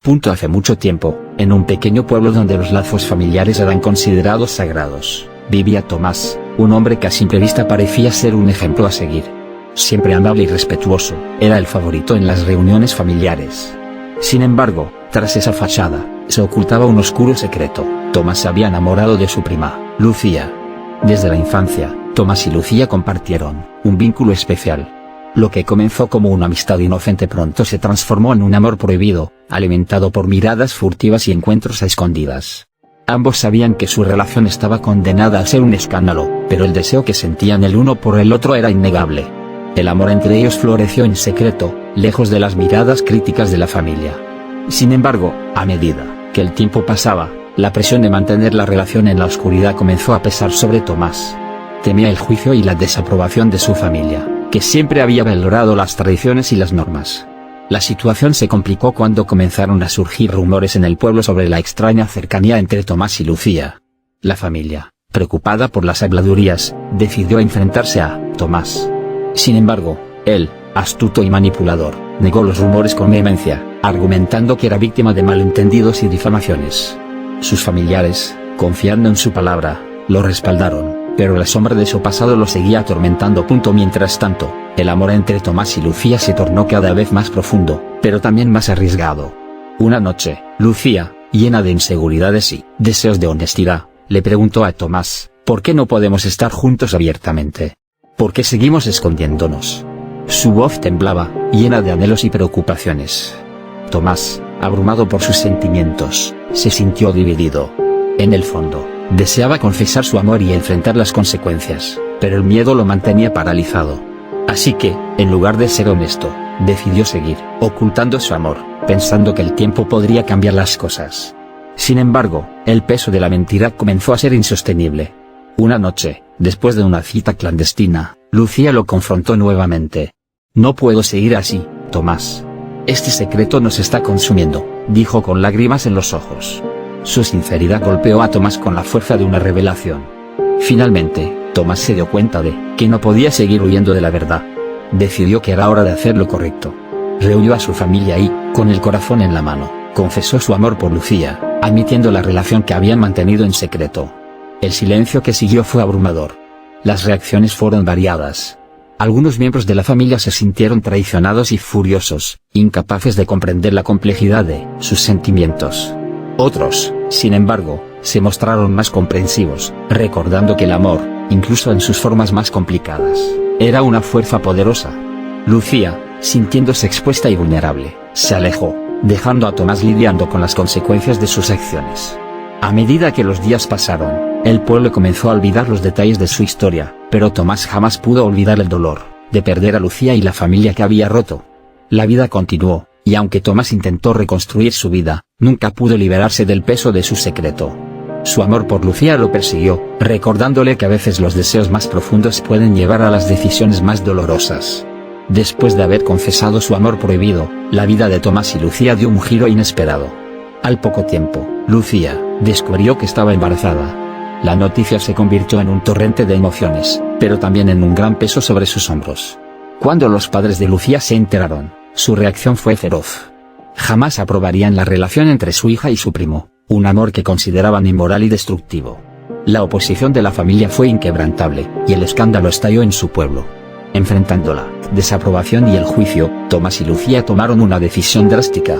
Hace mucho tiempo, en un pequeño pueblo donde los lazos familiares eran considerados sagrados, vivía Tomás, un hombre que a simple vista parecía ser un ejemplo a seguir. Siempre amable y respetuoso, era el favorito en las reuniones familiares. Sin embargo, tras esa fachada, se ocultaba un oscuro secreto. Tomás se había enamorado de su prima, Lucía. Desde la infancia, Tomás y Lucía compartieron un vínculo especial. Lo que comenzó como una amistad inocente pronto se transformó en un amor prohibido, alimentado por miradas furtivas y encuentros a escondidas. Ambos sabían que su relación estaba condenada a ser un escándalo, pero el deseo que sentían el uno por el otro era innegable. El amor entre ellos floreció en secreto, lejos de las miradas críticas de la familia. Sin embargo, a medida que el tiempo pasaba, la presión de mantener la relación en la oscuridad comenzó a pesar sobre Tomás. Temía el juicio y la desaprobación de su familia, que siempre había valorado las tradiciones y las normas. La situación se complicó cuando comenzaron a surgir rumores en el pueblo sobre la extraña cercanía entre Tomás y Lucía. La familia, preocupada por las habladurías, decidió enfrentarse a Tomás. Sin embargo, él, astuto y manipulador, negó los rumores con vehemencia, argumentando que era víctima de malentendidos y difamaciones. Sus familiares, confiando en su palabra, lo respaldaron, pero la sombra de su pasado lo seguía atormentando. Mientras tanto, el amor entre Tomás y Lucía se tornó cada vez más profundo, pero también más arriesgado. Una noche, Lucía, llena de inseguridades y deseos de honestidad, le preguntó a Tomás: ¿por qué no podemos estar juntos abiertamente? ¿Por qué seguimos escondiéndonos? Su voz temblaba, llena de anhelos y preocupaciones. Tomás, abrumado por sus sentimientos, se sintió dividido. En el fondo, deseaba confesar su amor y enfrentar las consecuencias, pero el miedo lo mantenía paralizado. Así que, en lugar de ser honesto, decidió seguir ocultando su amor, pensando que el tiempo podría cambiar las cosas. Sin embargo, el peso de la mentira comenzó a ser insostenible. Una noche, después de una cita clandestina, Lucía lo confrontó nuevamente. «No puedo seguir así, Tomás. Este secreto nos está consumiendo», dijo con lágrimas en los ojos. Su sinceridad golpeó a Tomás con la fuerza de una revelación. Finalmente, Tomás se dio cuenta de que no podía seguir huyendo de la verdad. Decidió que era hora de hacer lo correcto. Reunió a su familia y, con el corazón en la mano, confesó su amor por Lucía, admitiendo la relación que habían mantenido en secreto. El silencio que siguió fue abrumador. Las reacciones fueron variadas. Algunos miembros de la familia se sintieron traicionados y furiosos, incapaces de comprender la complejidad de sus sentimientos. Otros, sin embargo, se mostraron más comprensivos, recordando que el amor, incluso en sus formas más complicadas, era una fuerza poderosa. Lucía, sintiéndose expuesta y vulnerable, se alejó, dejando a Tomás lidiando con las consecuencias de sus acciones. A medida que los días pasaron, el pueblo comenzó a olvidar los detalles de su historia, pero Tomás jamás pudo olvidar el dolor de perder a Lucía y la familia que había roto. La vida continuó, y aunque Tomás intentó reconstruir su vida, nunca pudo liberarse del peso de su secreto. Su amor por Lucía lo persiguió, recordándole que a veces los deseos más profundos pueden llevar a las decisiones más dolorosas. Después de haber confesado su amor prohibido, la vida de Tomás y Lucía dio un giro inesperado. Al poco tiempo, Lucía descubrió que estaba embarazada. La noticia se convirtió en un torrente de emociones, pero también en un gran peso sobre sus hombros. Cuando los padres de Lucía se enteraron, su reacción fue feroz. Jamás aprobarían la relación entre su hija y su primo, un amor que consideraban inmoral y destructivo. La oposición de la familia fue inquebrantable, y el escándalo estalló en su pueblo. Enfrentando la desaprobación y el juicio, Tomás y Lucía tomaron una decisión drástica.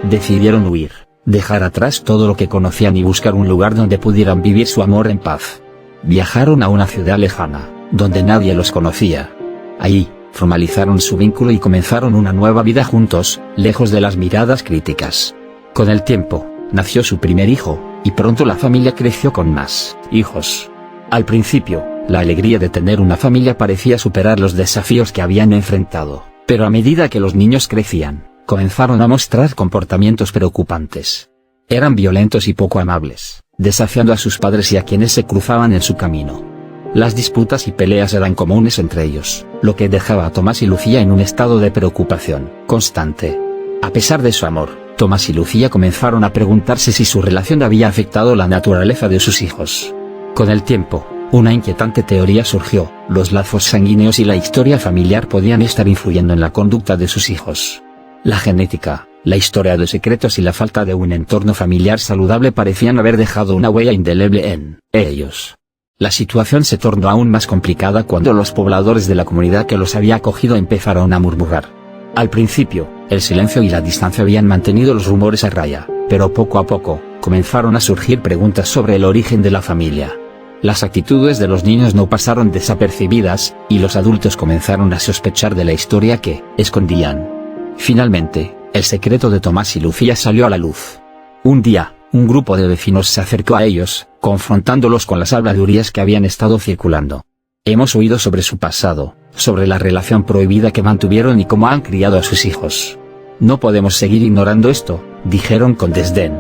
Decidieron huir, dejar atrás todo lo que conocían y buscar un lugar donde pudieran vivir su amor en paz. Viajaron a una ciudad lejana, donde nadie los conocía. Allí, formalizaron su vínculo y comenzaron una nueva vida juntos, lejos de las miradas críticas. Con el tiempo, nació su primer hijo, y pronto la familia creció con más hijos. Al principio, la alegría de tener una familia parecía superar los desafíos que habían enfrentado, pero a medida que los niños crecían, comenzaron a mostrar comportamientos preocupantes. Eran violentos y poco amables, desafiando a sus padres y a quienes se cruzaban en su camino. Las disputas y peleas eran comunes entre ellos, lo que dejaba a Tomás y Lucía en un estado de preocupación constante. A pesar de su amor, Tomás y Lucía comenzaron a preguntarse si su relación había afectado la naturaleza de sus hijos. Con el tiempo, una inquietante teoría surgió: los lazos sanguíneos y la historia familiar podían estar influyendo en la conducta de sus hijos. La genética, La historia de secretos y la falta de un entorno familiar saludable parecían haber dejado una huella indeleble en ellos. La situación se tornó aún más complicada cuando los pobladores de la comunidad que los había acogido empezaron a murmurar. Al principio, el silencio y la distancia habían mantenido los rumores a raya, pero poco a poco, comenzaron a surgir preguntas sobre el origen de la familia. Las actitudes de los niños no pasaron desapercibidas, y los adultos comenzaron a sospechar de la historia que escondían. Finalmente, el secreto de Tomás y Lucía salió a la luz. Un día, un grupo de vecinos se acercó a ellos, confrontándolos con las habladurías que habían estado circulando. Hemos oído sobre su pasado, sobre la relación prohibida que mantuvieron y cómo han criado a sus hijos. No podemos seguir ignorando esto, dijeron con desdén.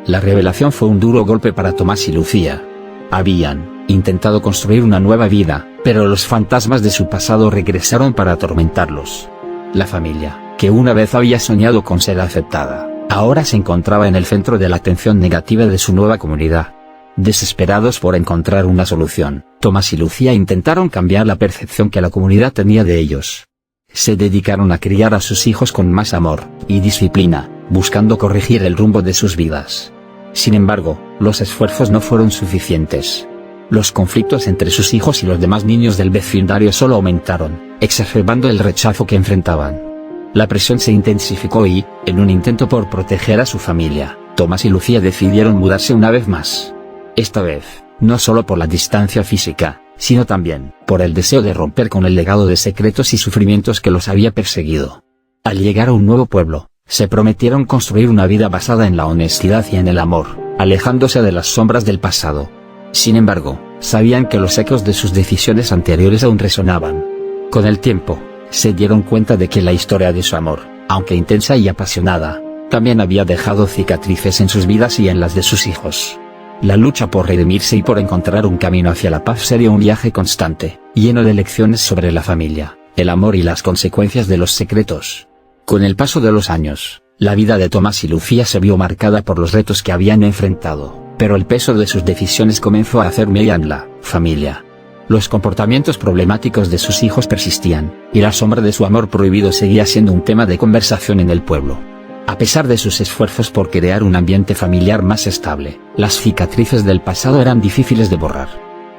La revelación fue un duro golpe para Tomás y Lucía. Habían intentado construir una nueva vida, pero los fantasmas de su pasado regresaron para atormentarlos. La familia, que una vez había soñado con ser aceptada, ahora se encontraba en el centro de la atención negativa de su nueva comunidad. Desesperados por encontrar una solución, Tomás y Lucía intentaron cambiar la percepción que la comunidad tenía de ellos. Se dedicaron a criar a sus hijos con más amor y disciplina, buscando corregir el rumbo de sus vidas. Sin embargo, los esfuerzos no fueron suficientes. Los conflictos entre sus hijos y los demás niños del vecindario solo aumentaron, exacerbando el rechazo que enfrentaban. La presión se intensificó y, en un intento por proteger a su familia, Tomás y Lucía decidieron mudarse una vez más. Esta vez, no solo por la distancia física, sino también por el deseo de romper con el legado de secretos y sufrimientos que los había perseguido. Al llegar a un nuevo pueblo, se prometieron construir una vida basada en la honestidad y en el amor, alejándose de las sombras del pasado. Sin embargo, sabían que los ecos de sus decisiones anteriores aún resonaban. Con el tiempo, se dieron cuenta de que la historia de su amor, aunque intensa y apasionada, también había dejado cicatrices en sus vidas y en las de sus hijos. La lucha por redimirse y por encontrar un camino hacia la paz sería un viaje constante, lleno de lecciones sobre la familia, el amor y las consecuencias de los secretos. Con el paso de los años, la vida de Tomás y Lucía se vio marcada por los retos que habían enfrentado, pero el peso de sus decisiones comenzó a hacer mella en la familia. Los comportamientos problemáticos de sus hijos persistían, y la sombra de su amor prohibido seguía siendo un tema de conversación en el pueblo. A pesar de sus esfuerzos por crear un ambiente familiar más estable, las cicatrices del pasado eran difíciles de borrar.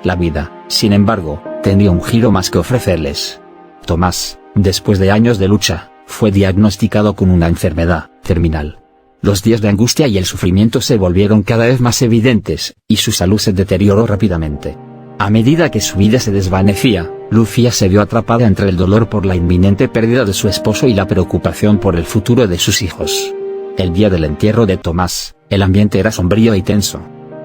La vida, sin embargo, tenía un giro más que ofrecerles. Tomás, después de años de lucha, fue diagnosticado con una enfermedad terminal. Los días de angustia y el sufrimiento se volvieron cada vez más evidentes, y su salud se deterioró rápidamente. A medida que su vida se desvanecía, Lucía se vio atrapada entre el dolor por la inminente pérdida de su esposo y la preocupación por el futuro de sus hijos. El día del entierro de Tomás, el ambiente era sombrío y tenso.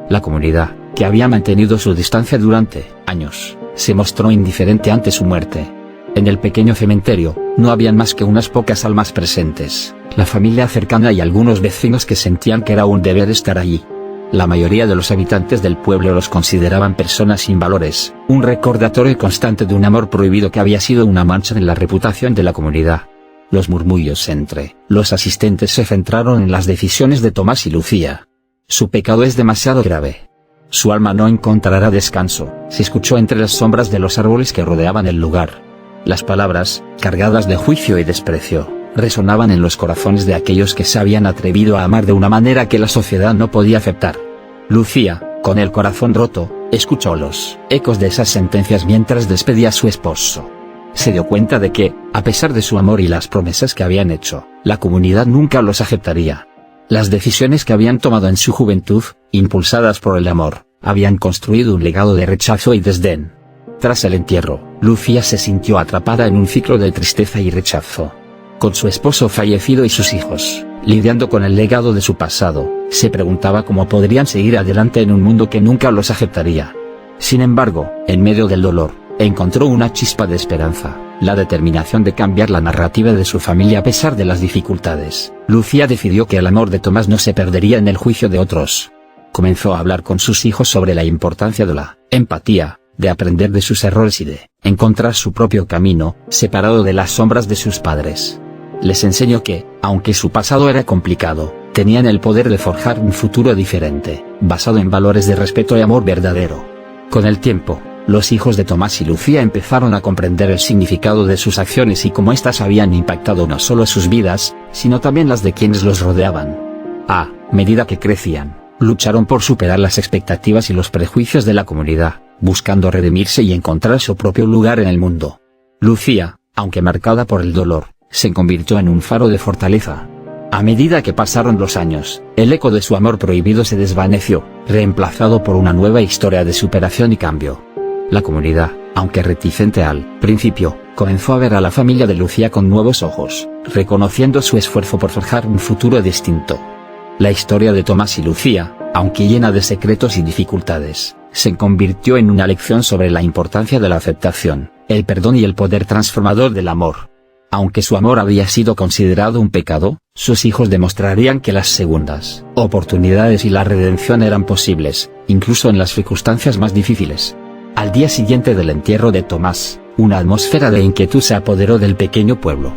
La comunidad, que había mantenido su distancia durante años, se mostró indiferente ante su muerte. En el pequeño cementerio, no habían más que unas pocas almas presentes, la familia cercana y algunos vecinos que sentían que era un deber estar allí. La mayoría de los habitantes del pueblo los consideraban personas sin valores, un recordatorio constante de un amor prohibido que había sido una mancha en la reputación de la comunidad. Los murmullos entre los asistentes se centraron en las decisiones de Tomás y Lucía. Su pecado es demasiado grave. Su alma no encontrará descanso, se escuchó entre las sombras de los árboles que rodeaban el lugar. Las palabras, cargadas de juicio y desprecio, resonaban en los corazones de aquellos que se habían atrevido a amar de una manera que la sociedad no podía aceptar. Lucía, con el corazón roto, escuchó los ecos de esas sentencias mientras despedía a su esposo. Se dio cuenta de que, a pesar de su amor y las promesas que habían hecho, la comunidad nunca los aceptaría. Las decisiones que habían tomado en su juventud, impulsadas por el amor, habían construido un legado de rechazo y desdén. Tras el entierro, Lucía se sintió atrapada en un ciclo de tristeza y rechazo. Con su esposo fallecido y sus hijos, lidiando con el legado de su pasado, se preguntaba cómo podrían seguir adelante en un mundo que nunca los aceptaría. Sin embargo, en medio del dolor, encontró una chispa de esperanza, la determinación de cambiar la narrativa de su familia a pesar de las dificultades. Lucía decidió que el amor de Tomás no se perdería en el juicio de otros. Comenzó a hablar con sus hijos sobre la importancia de la empatía, de aprender de sus errores y de encontrar su propio camino, separado de las sombras de sus padres. Les enseñó que, aunque su pasado era complicado, tenían el poder de forjar un futuro diferente, basado en valores de respeto y amor verdadero. Con el tiempo, Los hijos de Tomás y Lucía empezaron a comprender el significado de sus acciones y cómo éstas habían impactado no solo sus vidas, sino también las de quienes los rodeaban. A medida que crecían, lucharon por superar las expectativas y los prejuicios de la comunidad, buscando redimirse y encontrar su propio lugar en el mundo. Lucía, aunque marcada por el dolor, se convirtió en un faro de fortaleza. A medida que pasaron los años, el eco de su amor prohibido se desvaneció, reemplazado por una nueva historia de superación y cambio. La comunidad, aunque reticente al principio, comenzó a ver a la familia de Lucía con nuevos ojos, reconociendo su esfuerzo por forjar un futuro distinto. La historia de Tomás y Lucía, aunque llena de secretos y dificultades, se convirtió en una lección sobre la importancia de la aceptación, el perdón y el poder transformador del amor. Aunque su amor había sido considerado un pecado, sus hijos demostrarían que las segundas oportunidades y la redención eran posibles, incluso en las circunstancias más difíciles. Al día siguiente del entierro de Tomás, una atmósfera de inquietud se apoderó del pequeño pueblo.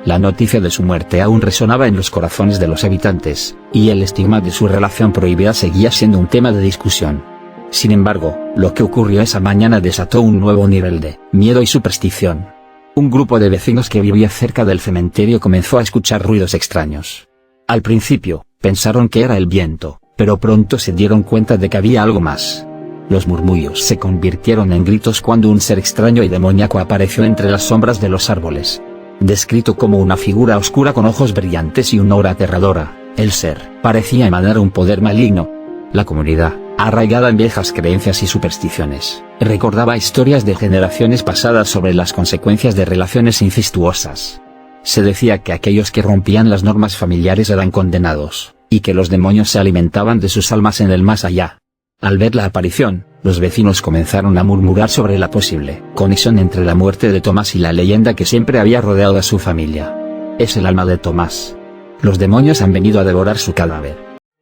La noticia de su muerte aún resonaba en los corazones de los habitantes, y el estigma de su relación prohibida seguía siendo un tema de discusión. Sin embargo, lo que ocurrió esa mañana desató un nuevo nivel de miedo y superstición. Un grupo de vecinos que vivía cerca del cementerio comenzó a escuchar ruidos extraños. Al principio, pensaron que era el viento, pero pronto se dieron cuenta de que había algo más. Los murmullos se convirtieron en gritos cuando un ser extraño y demoníaco apareció entre las sombras de los árboles. Descrito como una figura oscura con ojos brillantes y una aura aterradora, el ser parecía emanar un poder maligno. La comunidad, arraigada en viejas creencias y supersticiones, recordaba historias de generaciones pasadas sobre las consecuencias de relaciones incestuosas. Se decía que aquellos que rompían las normas familiares eran condenados, y que los demonios se alimentaban de sus almas en el más allá. Al ver la aparición, los vecinos comenzaron a murmurar sobre la posible conexión entre la muerte de Tomás y la leyenda que siempre había rodeado a su familia. «Es el alma de Tomás. Los demonios han venido a devorar su cadáver»,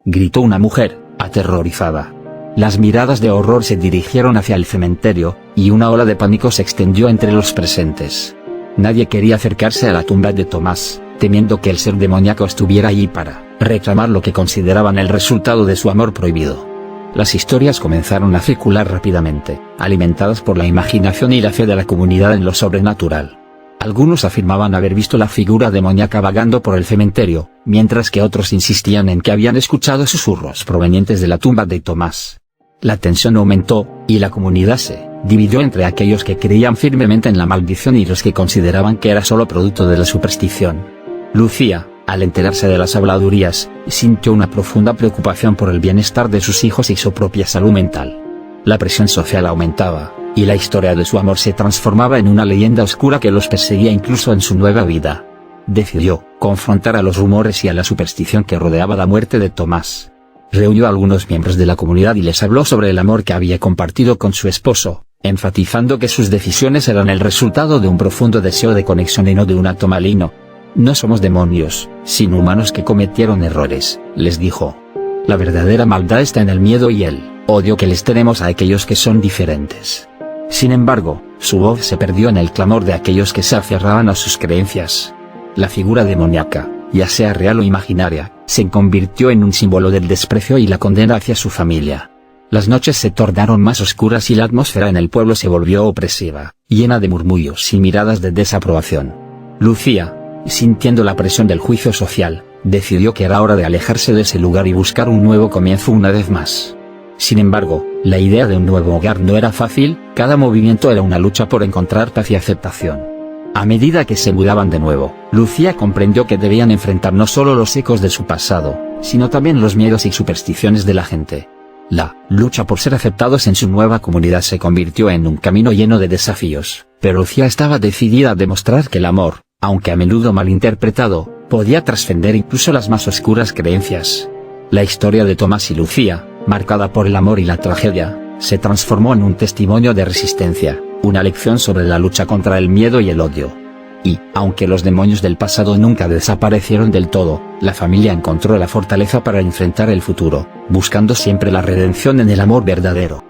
gritó una mujer, aterrorizada. Las miradas de horror se dirigieron hacia el cementerio, y una ola de pánico se extendió entre los presentes. Nadie quería acercarse a la tumba de Tomás, temiendo que el ser demoníaco estuviera allí para reclamar lo que consideraban el resultado de su amor prohibido. Las historias comenzaron a circular rápidamente, alimentadas por la imaginación y la fe de la comunidad en lo sobrenatural. Algunos afirmaban haber visto la figura demoníaca vagando por el cementerio, mientras que otros insistían en que habían escuchado susurros provenientes de la tumba de Tomás. La tensión aumentó, y la comunidad se dividió entre aquellos que creían firmemente en la maldición y los que consideraban que era solo producto de la superstición. Lucía, al enterarse de las habladurías, sintió una profunda preocupación por el bienestar de sus hijos y su propia salud mental. La presión social aumentaba, y la historia de su amor se transformaba en una leyenda oscura que los perseguía incluso en su nueva vida. Decidió confrontar a los rumores y a la superstición que rodeaba la muerte de Tomás. Reunió a algunos miembros de la comunidad y les habló sobre el amor que había compartido con su esposo, enfatizando que sus decisiones eran el resultado de un profundo deseo de conexión y no de un acto maligno. «No somos demonios, sino humanos que cometieron errores», les dijo. «La verdadera maldad está en el miedo y el odio que les tenemos a aquellos que son diferentes». Sin embargo, su voz se perdió en el clamor de aquellos que se aferraban a sus creencias. La figura demoníaca, ya sea real o imaginaria, se convirtió en un símbolo del desprecio y la condena hacia su familia. Las noches se tornaron más oscuras y la atmósfera en el pueblo se volvió opresiva, llena de murmullos y miradas de desaprobación. Lucía, sintiendo la presión del juicio social, decidió que era hora de alejarse de ese lugar y buscar un nuevo comienzo una vez más. Sin embargo, la idea de un nuevo hogar no era fácil, cada movimiento era una lucha por encontrar paz y aceptación. A medida que se mudaban de nuevo, Lucía comprendió que debían enfrentar no solo los ecos de su pasado, sino también los miedos y supersticiones de la gente. La lucha por ser aceptados en su nueva comunidad se convirtió en un camino lleno de desafíos, pero Lucía estaba decidida a demostrar que el amor, aunque a menudo malinterpretado, podía trascender incluso las más oscuras creencias. La historia de Tomás y Lucía, marcada por el amor y la tragedia, se transformó en un testimonio de resistencia, una lección sobre la lucha contra el miedo y el odio. Y, aunque los demonios del pasado nunca desaparecieron del todo, la familia encontró la fortaleza para enfrentar el futuro, buscando siempre la redención en el amor verdadero.